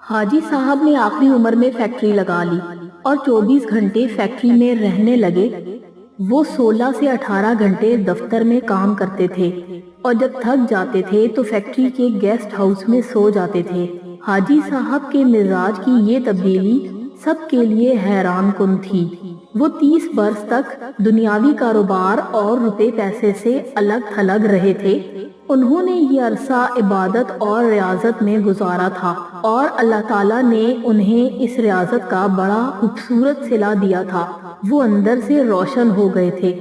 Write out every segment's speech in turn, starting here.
हाजी साहब ने आखिरी उम्र में फैक्ट्री लगा ली और 24 घंटे फैक्ट्री में रहने लगे। वो 16 से 18 घंटे दफ्तर में काम करते थे और जब थक जाते थे तो फैक्ट्री के गेस्ट हाउस में सो जाते थे। हाजी साहब के मिजाज की ये तब्दीली सबके लिए हैरान कुन थी। वो 30 बरस तक दुनियावी कारोबार और रुपए पैसे से अलग थलग रहे थे। उन्होंने ये अरसा इबादत और रियाजत में गुजारा था और अल्लाह ताला ने उन्हें इस रियाजत का बड़ा खूबसूरत सिला दिया था। वो अंदर से रोशन हो गए थे।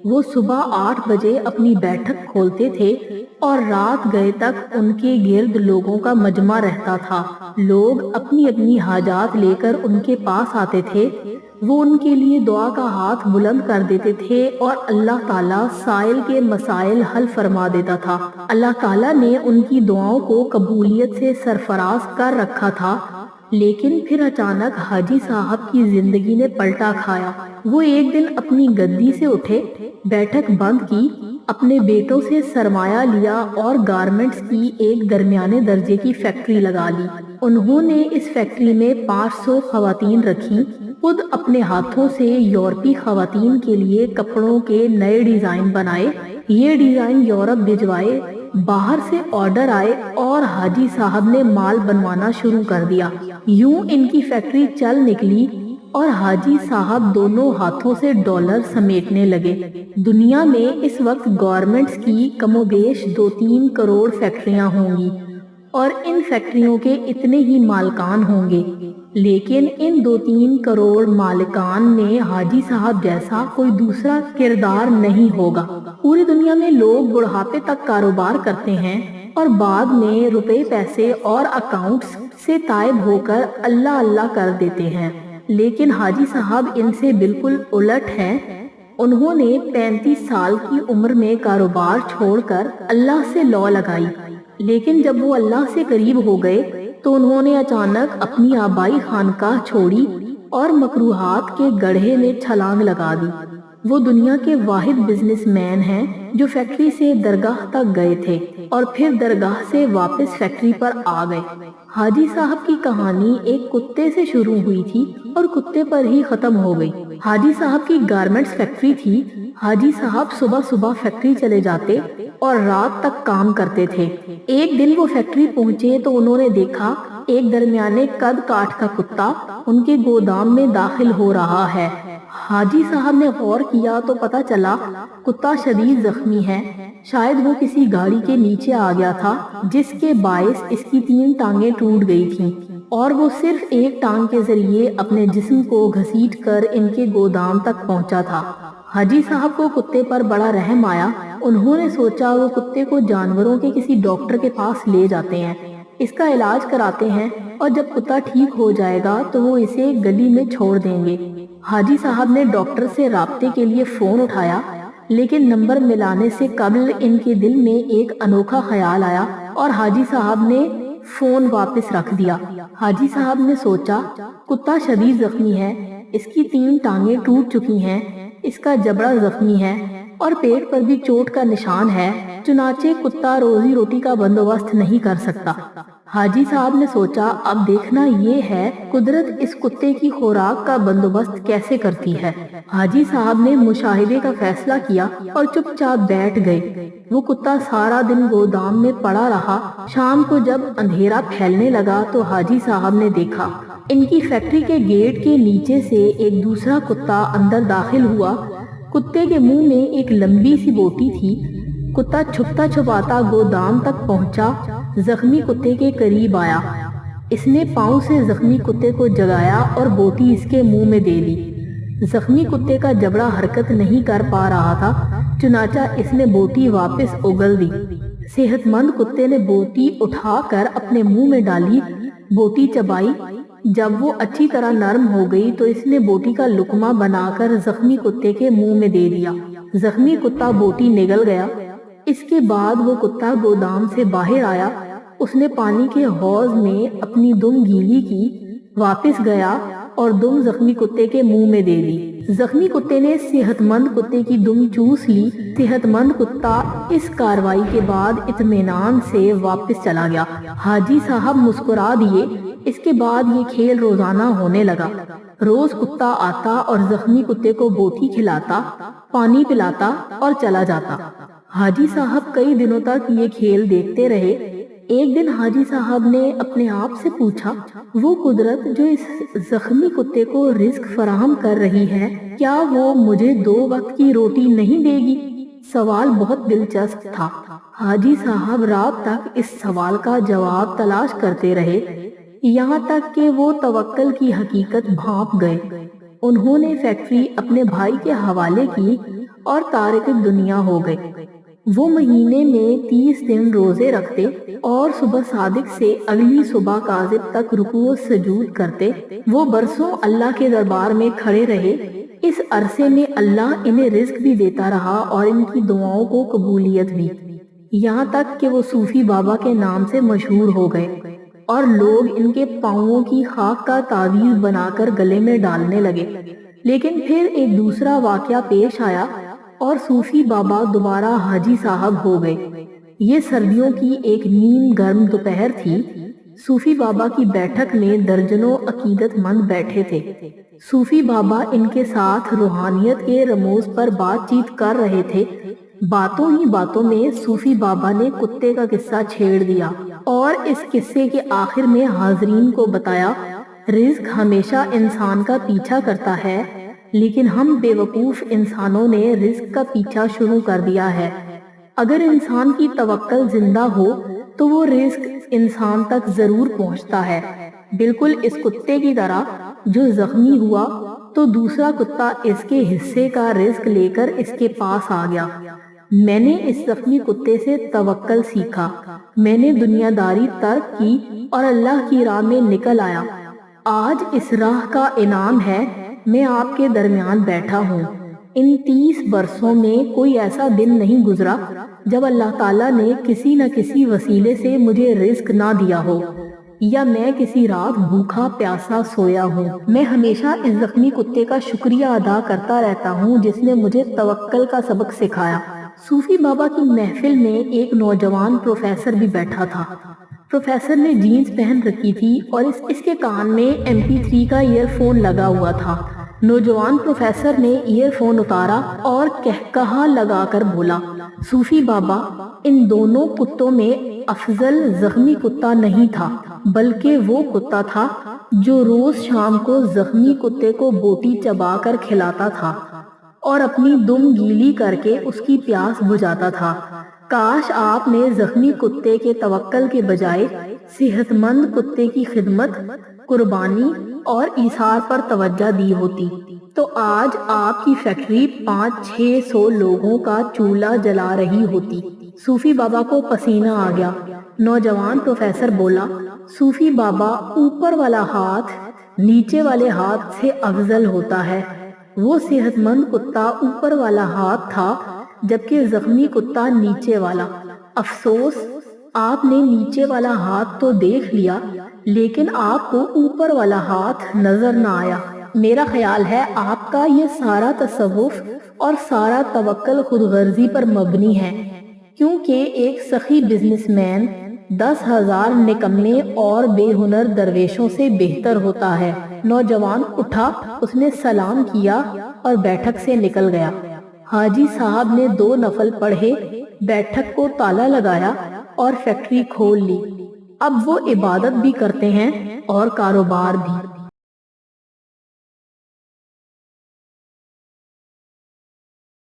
वो सुबह 8 बजे अपनी बैठक खोलते थे और रात गए तक उनके गिर्द लोगों का मजमा रहता था। लोग अपनी अपनी हाजात लेकर उनके पास आते थे। वो उनके लिए दुआ का हाथ बुलंद कर देते थे और अल्लाह ताला साइल के मसाइल हल फरमा देता था। अल्लाह ताला ने उनकी दुआओं को कबूलियत से सरफराज कर रखा था। लेकिन फिर अचानक हाजी साहब की जिंदगी ने पलटा खाया। वो एक दिन अपनी गद्दी से उठे, बैठक बंद की, अपने बेटों से सरमाया लिया और गारमेंट्स की एक दरमियाने दर्जे की फैक्ट्री लगा ली। उन्होंने इस फैक्ट्री में 500 खवातीन रखी। खुद अपने हाथों से यूरोपी खवातीन के लिए कपड़ों के नए डिजाइन बनाए। ये डिजाइन यूरोप भिजवाए, बाहर से ऑर्डर आए और हाजी साहब ने माल बनवाना शुरू कर दिया। यूं इनकी फैक्ट्री चल निकली और हाजी साहब दोनों हाथों से डॉलर समेटने लगे। दुनिया में इस वक्त गवर्नमेंट्स की कमोबेश 2-3 करोड़ फैक्ट्रियां होंगी और इन फैक्ट्रियों के इतने ही मालिकान होंगे, लेकिन इन 2-3 करोड़ मालिकान में हाजी साहब जैसा कोई दूसरा किरदार नहीं होगा। पूरी दुनिया में लोग बुढ़ापे तक कारोबार करते हैं और बाद में रुपए पैसे और अकाउंट्स से तायब होकर अल्लाह अल्लाह कर देते हैं, लेकिन हाजी साहब इनसे बिल्कुल उलट हैं। उन्होंने 35 साल की उम्र में कारोबार छोड़कर अल्लाह से लौ लगाई, लेकिन जब वो अल्लाह से करीब हो गए तो उन्होंने अचानक अपनी आबाई खानकाह छोड़ी और मकरूहात के गड्ढे में छलांग लगा दी। वो दुनिया के वाहिद बिजनेसमैन हैं जो फैक्ट्री से दरगाह तक गए थे और फिर दरगाह से वापस फैक्ट्री पर आ गए। हाजी साहब की कहानी एक कुत्ते से शुरू हुई थी और कुत्ते पर ही खत्म हो गई। हाजी साहब की गारमेंट्स फैक्ट्री थी। हाजी साहब सुबह सुबह फैक्ट्री चले जाते और रात तक काम करते थे। एक दिन वो फैक्ट्री पहुंचे तो उन्होंने देखा एक दरमियाने कद काठ का कुत्ता उनके गोदाम में दाखिल हो रहा है। हाजी साहब ने गौर किया तो पता चला कुत्ता शदीद जख्मी है। शायद वो किसी गाड़ी के नीचे आ गया था, जिसके बायस इसकी 3 टांगें टूट गई थीं और वो सिर्फ एक टांग के जरिए अपने जिस्म को घसीट कर इनके गोदाम तक पहुंचा था। हाजी साहब को कुत्ते पर बड़ा रहम आया। उन्होंने सोचा वो कुत्ते को जानवरों के किसी डॉक्टर के पास ले जाते हैं, इसका इलाज कराते हैं और जब कुत्ता ठीक हो जाएगा तो वो इसे गली में छोड़ देंगे। हाजी साहब ने डॉक्टर से राब्ते के लिए फोन उठाया, लेकिन नंबर मिलाने से कबल इनके दिल में एक अनोखा ख्याल आया और हाजी साहब ने फोन वापस रख दिया। हाजी साहब ने सोचा कुत्ता शदीद जख्मी है, इसकी 3 टांगें टूट चुकी हैं, इसका जबड़ा जख्मी है और पेट पर भी चोट का निशान है, चुनाचे कुत्ता रोजी रोटी का बंदोबस्त नहीं कर सकता। हाजी साहब ने सोचा अब देखना ये है कुदरत इस कुत्ते की खुराक का बंदोबस्त कैसे करती है। हाजी साहब ने मुशाहिदे का फैसला किया और चुपचाप बैठ गए। वो कुत्ता सारा दिन गोदाम में पड़ा रहा। शाम को जब अंधेरा फैलने लगा तो हाजी साहब ने देखा इनकी फैक्ट्री के गेट के नीचे से एक दूसरा कुत्ता अंदर दाखिल हुआ। कुत्ते के मुंह में एक लंबी सी बोटी थी। कुत्ता छुपता छुपाता गोदाम तक पहुंचा, जख्मी कुत्ते के करीब आया। इसने पाँव से जख्मी कुत्ते को जगाया और बोटी इसके मुंह में दे दी। जख्मी कुत्ते का जबड़ा हरकत नहीं कर पा रहा था, चुनाचा इसने बोटी वापस उगल दी। सेहतमंद कुत्ते ने बोटी उठाकर अपने मुंह में डाली, बोटी चबाई। जब वो अच्छी तरह नरम हो गई तो इसने बोटी का लुकमा बनाकर जख्मी कुत्ते के मुंह में दे दिया। जख्मी कुत्ता बोटी निगल गया। इसके बाद वो कुत्ता गोदाम से बाहर आया। उसने पानी के हौज में अपनी दुम गीली की, वापस गया और दुम जख्मी कुत्ते के मुंह में दे दी। जख्मी कुत्ते ने सेहतमंद कुत्ते की दुम चूस ली। सेहतमंद कुत्ता इस कार्रवाई के बाद इत्मीनान से वापस चला गया। हाजी साहब मुस्कुरा दिए। اس کے بعد یہ کھیل روزانہ ہونے لگا۔ روز کتا آتا اور زخمی کتے کو بوٹی کھلاتا، پانی پلاتا اور چلا جاتا۔ حاجی صاحب کئی دنوں تک یہ کھیل دیکھتے رہے۔ ایک دن حاجی صاحب نے اپنے آپ سے پوچھا، وہ قدرت جو اس زخمی کتے کو رزق فراہم کر رہی ہے، کیا وہ مجھے 2 وقت کی روٹی نہیں دے گی؟ سوال بہت دلچسپ تھا۔ حاجی صاحب رات تک اس سوال کا جواب تلاش کرتے رہے، یہاں تک کہ وہ توکل کی حقیقت بھانپ گئے۔ انہوں نے فیکٹری اپنے بھائی کے حوالے کی اور تارک دنیا ہو گئے۔ وہ مہینے میں 30 دن روزے رکھتے اور صبح صادق سے اگلی صبح کاذب تک رکوع و سجود کرتے۔ وہ برسوں اللہ کے دربار میں کھڑے رہے۔ اس عرصے میں اللہ انہیں رزق بھی دیتا رہا اور ان کی دعاؤں کو قبولیت بھی، یہاں تک کہ وہ صوفی بابا کے نام سے مشہور ہو گئے اور لوگ ان کے پاؤں کی خاک کا تعویذ بنا کر گلے میں ڈالنے لگے۔ لیکن پھر ایک دوسرا واقعہ پیش آیا اور صوفی بابا دوبارہ حاجی صاحب ہو گئے۔ یہ سردیوں کی ایک نیم گرم دوپہر تھی۔ صوفی بابا کی بیٹھک میں درجنوں عقیدت مند بیٹھے تھے۔ صوفی بابا ان کے ساتھ روحانیت کے رموز پر بات چیت کر رہے تھے۔ باتوں ہی باتوں میں صوفی بابا نے کتے کا قصہ چھیڑ دیا اور اس قصے کے آخر میں حاضرین کو بتایا، رزق ہمیشہ انسان کا پیچھا کرتا ہے، لیکن ہم بے وقوف انسانوں نے رزق کا پیچھا شروع کر دیا ہے۔ اگر انسان کی توکل زندہ ہو تو وہ رزق انسان تک ضرور پہنچتا ہے، بالکل اس کتے کی طرح جو زخمی ہوا تو دوسرا کتا اس کے حصے کا رزق لے کر اس کے پاس آ گیا۔ میں نے اس زخمی کتے سے توکل سیکھا، میں نے دنیا داری ترک کی اور اللہ کی راہ میں نکل آیا۔ آج اس راہ کا انعام ہے، میں آپ کے درمیان بیٹھا ہوں۔ ان 30 برسوں میں کوئی ایسا دن نہیں گزرا جب اللہ تعالیٰ نے کسی نہ کسی وسیلے سے مجھے رزق نہ دیا ہو یا میں کسی رات بھوکا پیاسا سویا ہوں۔ میں ہمیشہ اس زخمی کتے کا شکریہ ادا کرتا رہتا ہوں جس نے مجھے توکل کا سبق سکھایا۔ صوفی بابا کی محفل میں ایک نوجوان پروفیسر بھی بیٹھا تھا۔ پروفیسر نے جینز پہن رکھی تھی اور اس کے کان میں MP3 کا ایئر فون لگا ہوا تھا۔ نوجوان پروفیسر نے ایئر فون اتارا اور کہکہا لگا کر بولا، صوفی بابا، ان دونوں کتوں میں افضل زخمی کتا نہیں تھا، بلکہ وہ کتا تھا جو روز شام کو زخمی کتے کو بوٹی چبا کر کھلاتا تھا اور اپنی دم گیلی کر کے اس کی پیاس بجھاتا تھا۔ کاش آپ نے زخمی کتے کے توکل کے بجائے صحت مند کتے کی خدمت، قربانی اور ایثار پر توجہ دی ہوتی تو آج آپ کی فیکٹری 500-600 لوگوں کا چولہا جلا رہی ہوتی۔ صوفی بابا کو پسینہ آ گیا۔ نوجوان پروفیسر بولا، صوفی بابا، اوپر والا ہاتھ نیچے والے ہاتھ سے افضل ہوتا ہے۔ وہ صحت مند کتا اوپر والا ہاتھ تھا جبکہ زخمی کتا نیچے والا۔ افسوس، آپ نے نیچے والا ہاتھ تو دیکھ لیا لیکن آپ کو اوپر والا ہاتھ نظر نہ آیا۔ میرا خیال ہے آپ کا یہ سارا تصوف اور سارا توکل خود غرضی پر مبنی ہے، کیونکہ ایک سخی بزنس مین 10,000 نکمے اور بے ہنر درویشوں سے بہتر ہوتا ہے۔ نوجوان اٹھا، اس نے سلام کیا اور بیٹھک سے نکل گیا۔ حاجی صاحب نے 2 نفل پڑھے، بیٹھک کو تالا لگایا اور فیکٹری کھول لی۔ اب وہ عبادت بھی کرتے ہیں اور کاروبار بھی۔